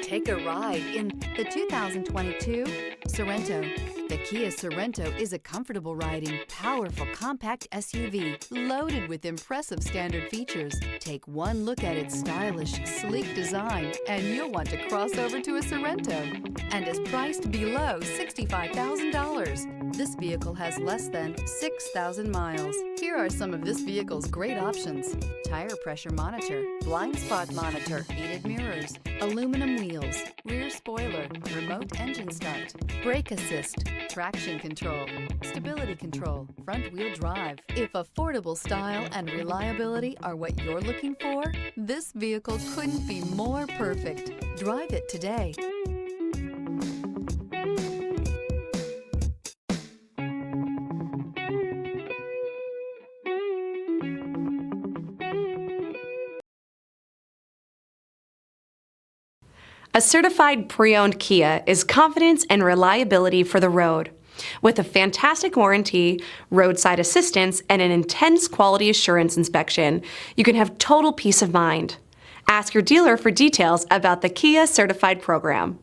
Take a ride in the 2022 Sorento. The Kia Sorento is a comfortable riding, powerful compact SUV loaded with impressive standard features. Take one look at its stylish, sleek design and you'll want to cross over to a Sorento, and is priced below $65,000. This vehicle has less than 6,000 miles. Here are some of this vehicle's great options: tire pressure monitor, blind spot monitor, heated mirrors, aluminum wheels, rear spoiler, remote engine start, brake assist, traction control, stability control, front wheel drive. If affordable style and reliability are what you're looking for, this vehicle couldn't be more perfect. Drive it today. A certified pre-owned Kia is confidence and reliability for the road. With a fantastic warranty, roadside assistance, and an intense quality assurance inspection, you can have total peace of mind. Ask your dealer for details about the Kia Certified program.